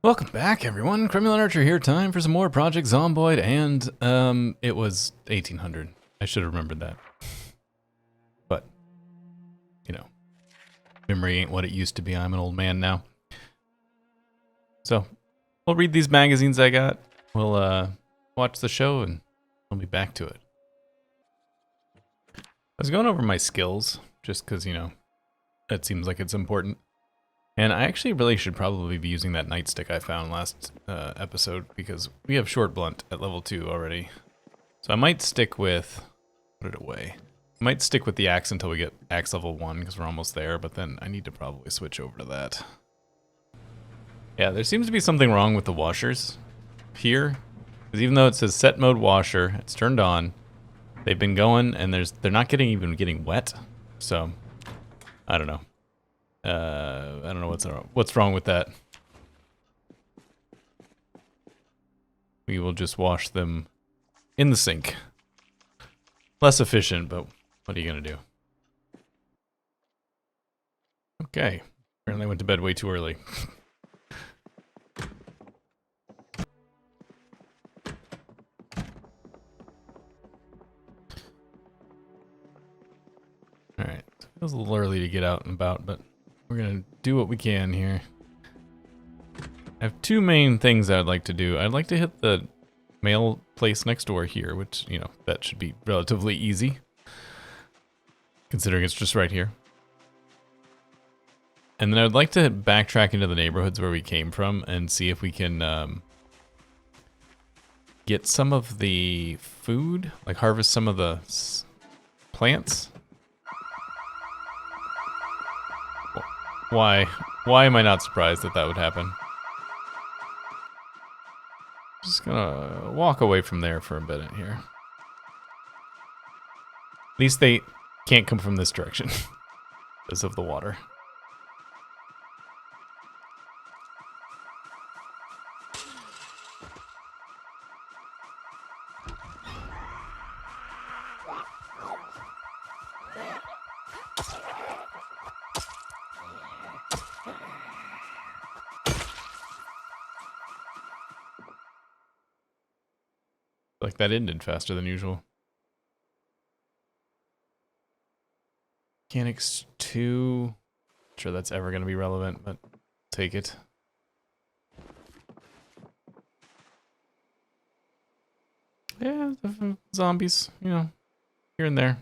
Welcome back, everyone. Criminal Archer here. Time for some more Project Zomboid, and it was 1800. I should have remembered that. But, you know, memory ain't what it used to be. I'm an old man now. So, we'll read these magazines I got. We'll watch the show, and I'll be back to it. I was going over my skills, just because, you know, that seems like it's important. And I actually really should probably be using that nightstick I found last episode, because we have short blunt at level 2 already. So I might stick with... put it away. I might stick with the axe until we get axe level 1, because we're almost there, but then I need to probably switch over to that. Yeah, there seems to be something wrong with the washers here. Because even though it says set mode washer, it's turned on. They've been going, and they're not even getting wet. So, I don't know. I don't know what's wrong with that. We will just wash them in the sink. Less efficient, but what are you gonna do? Okay. Apparently I went to bed way too early. Alright. Feels a little early to get out and about, but we're gonna do what we can here. I have two main things I'd like to do. I'd like to hit the mail place next door here, which, you know, that should be relatively easy, considering it's just right here. And then I would like to backtrack into the neighborhoods where we came from and see if we can get some of the food, like harvest some of the plants. Why am I not surprised that that would happen? Just gonna walk away from there for a bit here. At least they can't come from this direction because of the water. Like that ended faster than usual. Mechanics 2. Not sure that's ever going to be relevant, but take it. Yeah, the zombies, you know, here and there.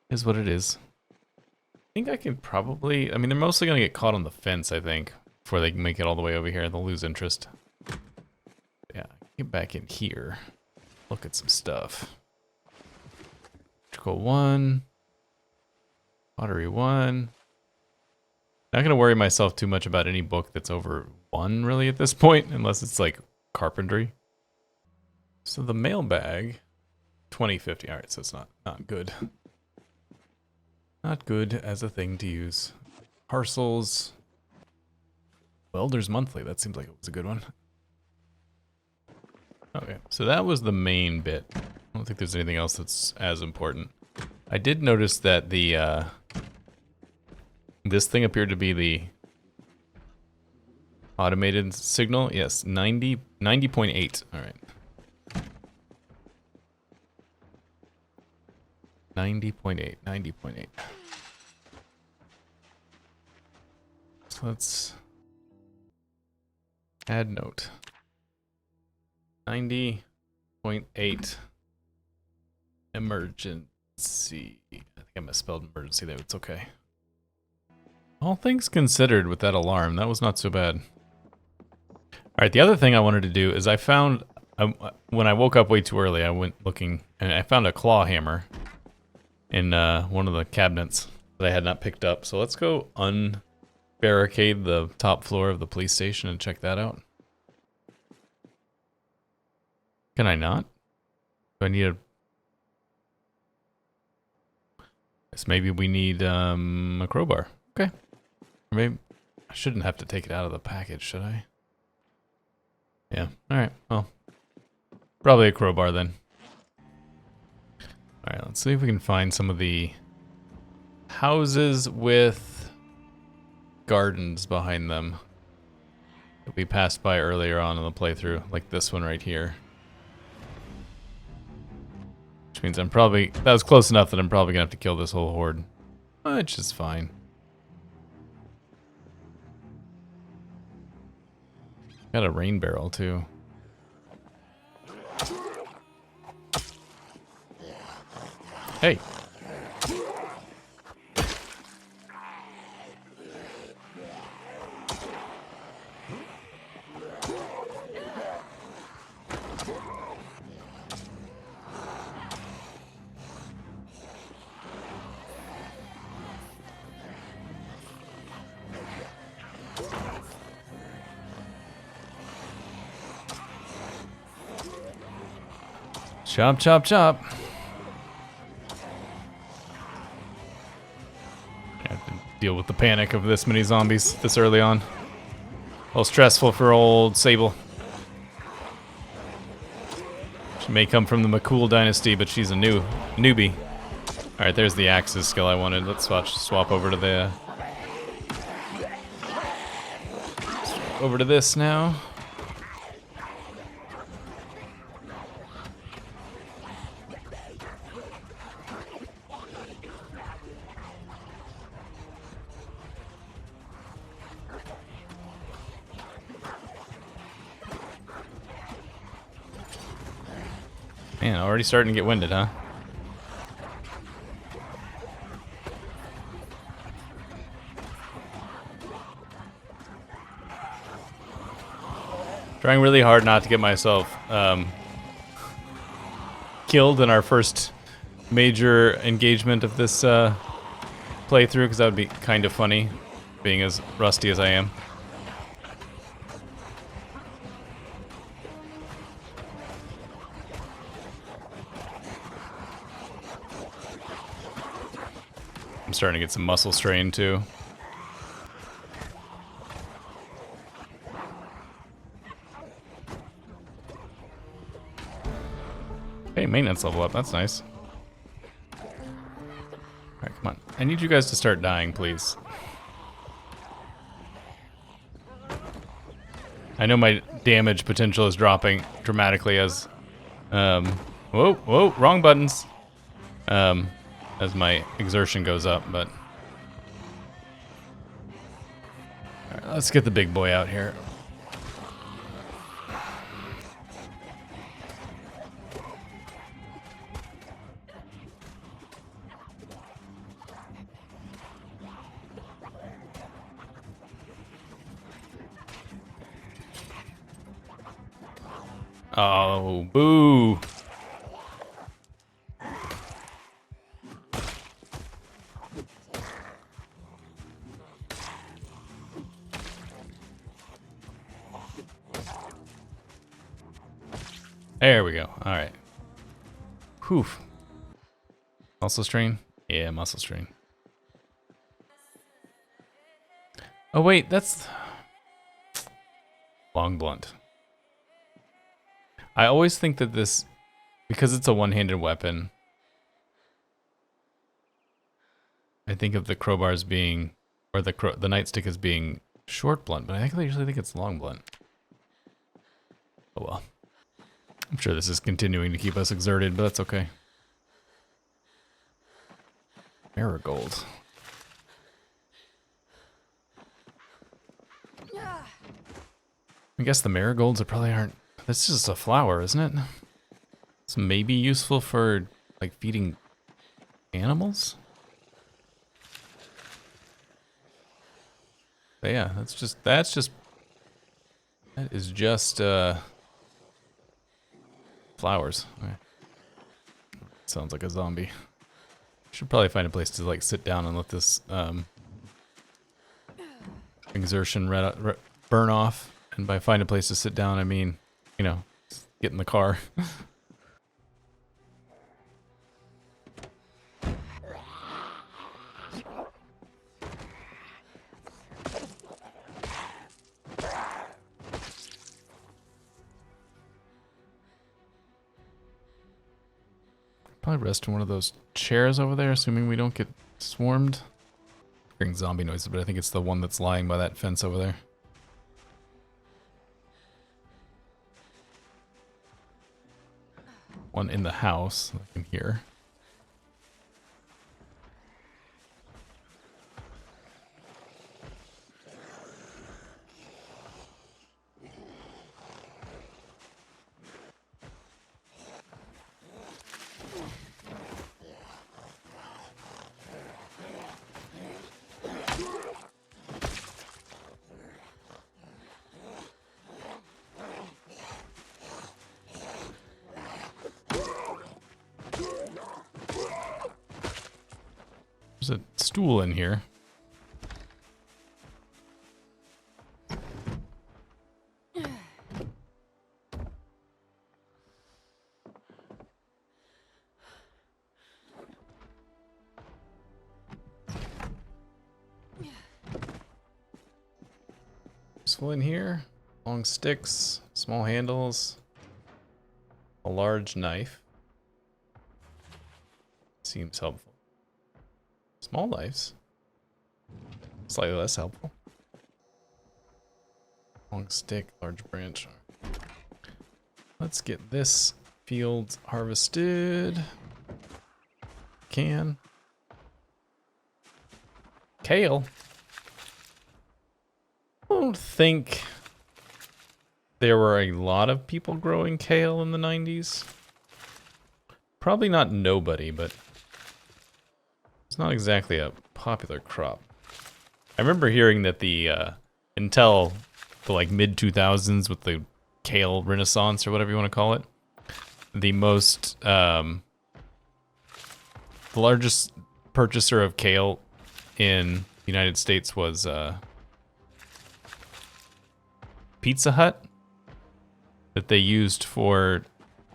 Is what it is. I think I can probably... I mean, they're mostly going to get caught on the fence, I think, before they can make it all the way over here. They'll lose interest. Yeah, get back in here. Look at some stuff. Electrical 1. Pottery 1. Not going to worry myself too much about any book that's over 1, really, at this point, unless it's, like, carpentry. So the mailbag, 2050. Alright, so it's not good. Not good as a thing to use. Parcels. Welder's Monthly, that seems like it was a good one. Okay, so that was the main bit. I don't think there's anything else that's as important. I did notice that the, this thing appeared to be the automated signal. Yes, 90.8. All right. 90.8. So let's add note. 90.8 emergency. I think I misspelled emergency there. It's okay. All things considered with that alarm, that was not so bad. Alright, the other thing I wanted to do is I found... when I woke up way too early, I went looking and I found a claw hammer in one of the cabinets that I had not picked up. So let's go unbarricade the top floor of the police station and check that out. Can I not? Do I need a... Guess maybe we need a crowbar. Okay. Or maybe I shouldn't have to take it out of the package, should I? Yeah. Alright, well. Probably a crowbar then. Alright, let's see if we can find some of the houses with gardens behind them. that we passed by earlier on in the playthrough, like this one right here. Which means I'm probably, that was close enough that I'm probably gonna have to kill this whole horde. Which is fine. Got a rain barrel too. Hey. Chop, chop, chop. I have to deal with the panic of this many zombies this early on. A little stressful for old Sable. She may come from the McCool dynasty, but she's a newbie. Alright, there's the axes skill I wanted. Let's swap over to the... over to this now. Man, already starting to get winded, huh? Trying really hard not to get myself killed in our first major engagement of this playthrough, because that would be kind of funny, being as rusty as I am. I'm starting to get some muscle strain too. Hey, maintenance level up, that's nice. Alright, come on. I need you guys to start dying, please. I know my damage potential is dropping dramatically as... whoa, wrong buttons. As my exertion goes up, but... Alright, let's get the big boy out here. Oh, boo! There we go. All right. Whew. Muscle strain? Yeah, muscle strain. Oh wait, that's... long blunt. I always think that this, because it's a one-handed weapon, I think of the crowbars being, or the nightstick as being short blunt, but I actually usually think it's long blunt. Oh well. I'm sure this is continuing to keep us exerted, but that's okay. Marigold. I guess the marigolds probably aren't... This is just a flower, isn't it? It's maybe useful for, like, feeding animals? But yeah, that is just, flowers. Okay. Sounds like a zombie. Should probably find a place to, like, sit down and let this, exertion burn off. And by find a place to sit down, I mean, you know, get in the car. Probably rest in one of those chairs over there, assuming we don't get swarmed. Hearing zombie noises, but I think it's the one that's lying by that fence over there. one in the house in here. There's a stool in here. Useful in here. Long sticks, small handles, a large knife. Seems helpful. Small knives. Slightly less helpful. Long stick, large branch. Let's get this field harvested. Can. Kale. I don't think there were a lot of people growing kale in the 90s. Probably not nobody, but it's not exactly a popular crop. I remember hearing that the until the like mid 2000s with the kale renaissance or whatever you want to call it, the most the largest purchaser of kale in the United States was Pizza Hut, that they used for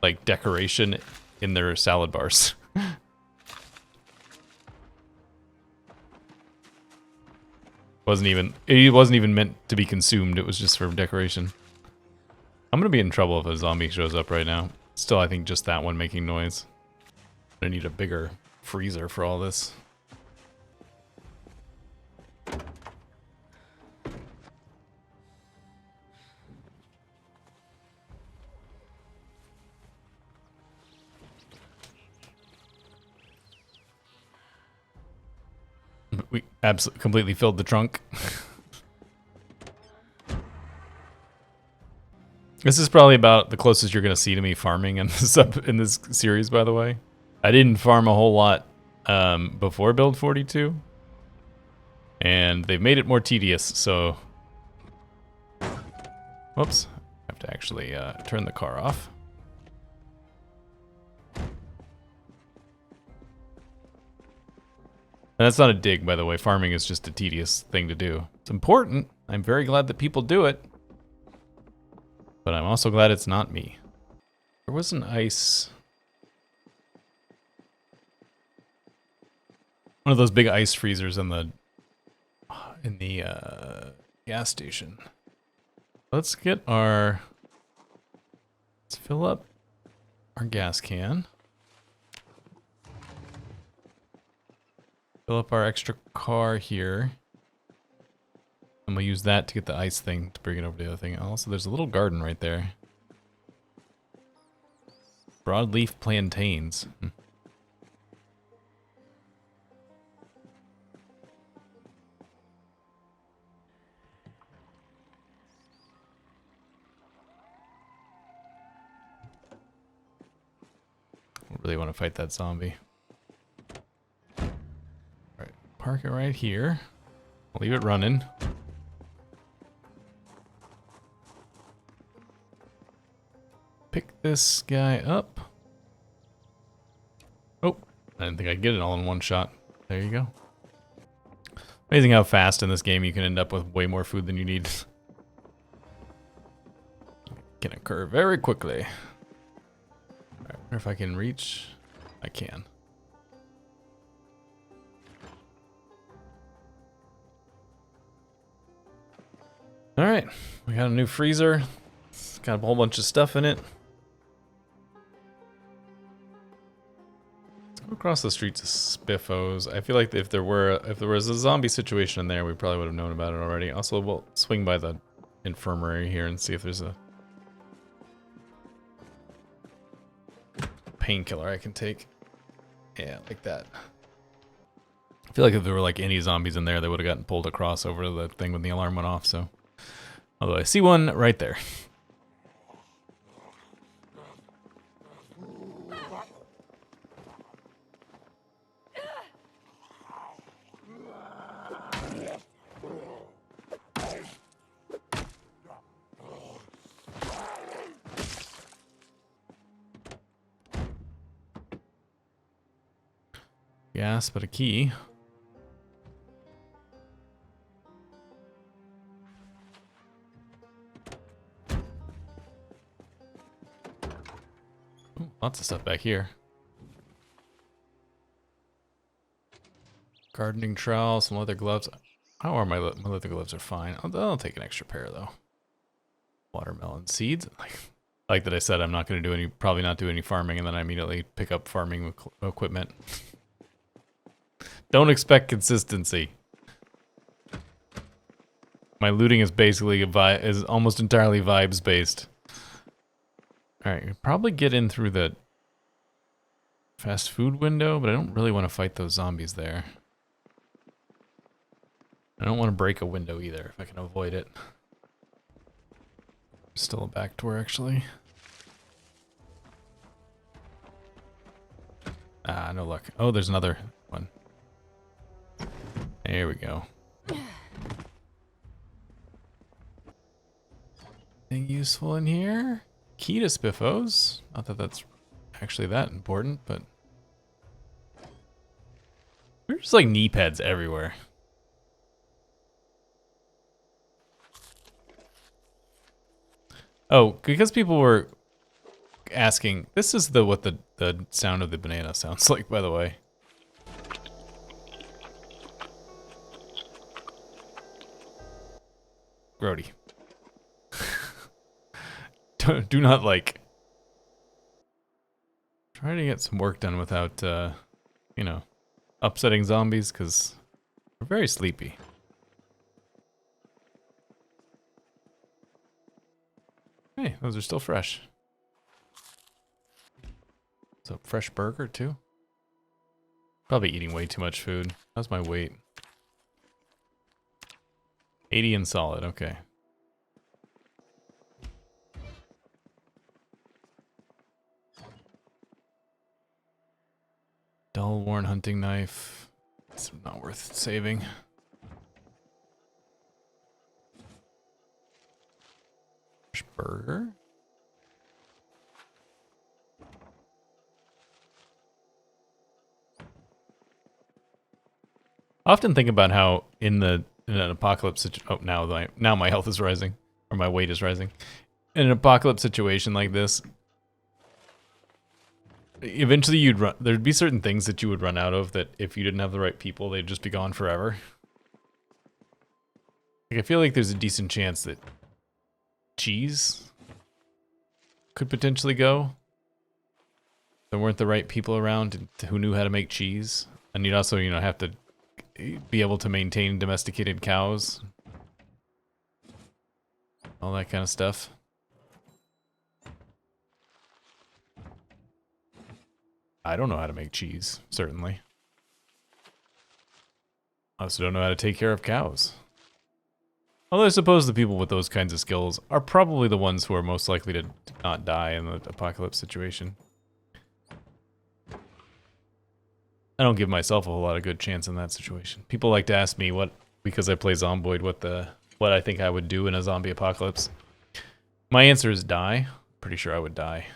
like decoration in their salad bars. It wasn't even meant to be consumed. It was just for decoration. I'm gonna be in trouble if a zombie shows up right now. Still, I think just that one making noise. I need a bigger freezer for all this. We absolutely completely filled the trunk. This is probably about the closest you're gonna see to me farming in this series, by the way. I didn't farm a whole lot before build 42, and they've made it more tedious. So, whoops, I have to actually turn the car off. And that's not a dig, by the way. Farming is just a tedious thing to do. It's important. I'm very glad that people do it. But I'm also glad it's not me. There was an ice... one of those big ice freezers in the gas station. Let's get our... let's fill up our gas can. Fill up our extra car here. And we'll use that to get the ice thing to bring it over to the other thing. Also, there's a little garden right there. Broadleaf plantains. I really want to fight that zombie. Alright, park it right here. I'll leave it running. Pick this guy up. Oh, I didn't think I'd get it all in one shot. There you go. Amazing how fast in this game you can end up with way more food than you need. Can occur very quickly. Alright, wonder if I can reach. I can. Alright, we got a new freezer. It's got a whole bunch of stuff in it. Across the streets of Spiffos. I feel like if there was a zombie situation in there, we probably would have known about it already. Also, we'll swing by the infirmary here and see if there's a painkiller I can take. Yeah, like that. I feel like if there were like any zombies in there, they would have gotten pulled across over the thing when the alarm went off, so. Although I see one right there. Gas, but a key. Ooh, lots of stuff back here. Gardening trowel, some leather gloves. How are my leather gloves are fine. I'll take an extra pair though. Watermelon seeds. Like that I said, I'm not going to do any, probably not do any farming, and then I immediately pick up farming equipment. Don't expect consistency. My looting is basically is almost entirely vibes based. All right, probably get in through the fast food window, but I don't really want to fight those zombies there. I don't want to break a window either if I can avoid it. Still a back door actually. Ah, no luck. Oh, there's another one. There we go. Anything useful in here? Key to Spiffos. Not that that's actually that important, but there's like knee pads everywhere. Oh, because people were asking. This is what the sound of the banana sounds like, by the way. Grody. Do not like. Try to get some work done without, you know, upsetting zombies, because we're very sleepy. Hey, those are still fresh. So, fresh burger, too? Probably eating way too much food. How's my weight? 80 and solid, okay. Dull, worn hunting knife. It's not worth saving. Fresh burger? I often think about how in an apocalypse situation, oh, now my health is rising, or my weight is rising. In an apocalypse situation like this, eventually there'd be certain things that you would run out of that if you didn't have the right people, they'd just be gone forever. Like, I feel like there's a decent chance that cheese could potentially go. There weren't the right people around who knew how to make cheese. And you'd also, you know, have to be able to maintain domesticated cows. All that kind of stuff. I don't know how to make cheese, certainly. I also don't know how to take care of cows. Although I suppose the people with those kinds of skills are probably the ones who are most likely to not die in the apocalypse situation. I don't give myself a whole lot of good chance in that situation. People like to ask me because I play Zomboid, what I think I would do in a zombie apocalypse. My answer is die. Pretty sure I would die.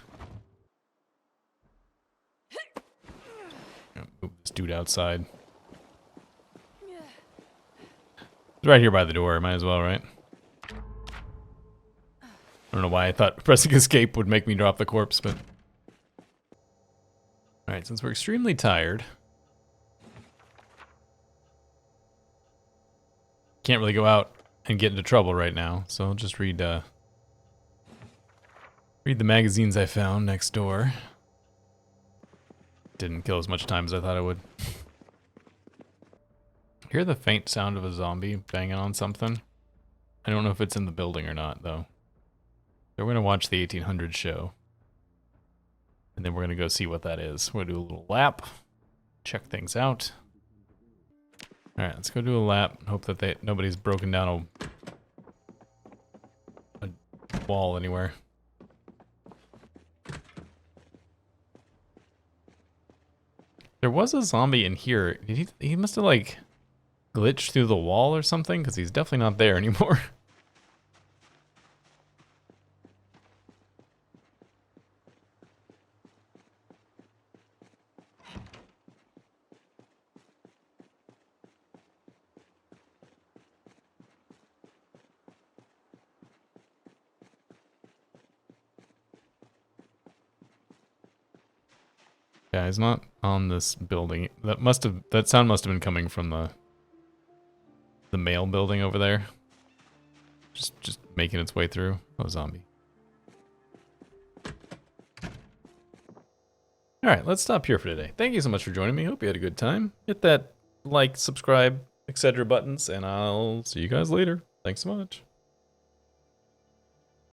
Move this dude outside. He's right here by the door. Might as well, right? I don't know why I thought pressing escape would make me drop the corpse, but... Alright, since we're extremely tired... Can't really go out and get into trouble right now, so I'll just read the magazines I found next door. Didn't kill as much time as I thought I would. Hear the faint sound of a zombie banging on something. I don't know if it's in the building or not, though. So we're gonna watch the 1800 show. And then we're gonna go see what that is. We'll do a little lap, check things out. All right, let's go do a lap. Hope that nobody's broken down a wall anywhere. There was a zombie in here. He must have like glitched through the wall or something, because he's definitely not there anymore. Yeah, he's not on this building. That sound must have been coming from the mail building over there. Just making its way through. Oh, zombie. Alright, let's stop here for today. Thank you so much for joining me. Hope you had a good time. Hit that like, subscribe, etc. buttons, and I'll see you guys later. Thanks so much.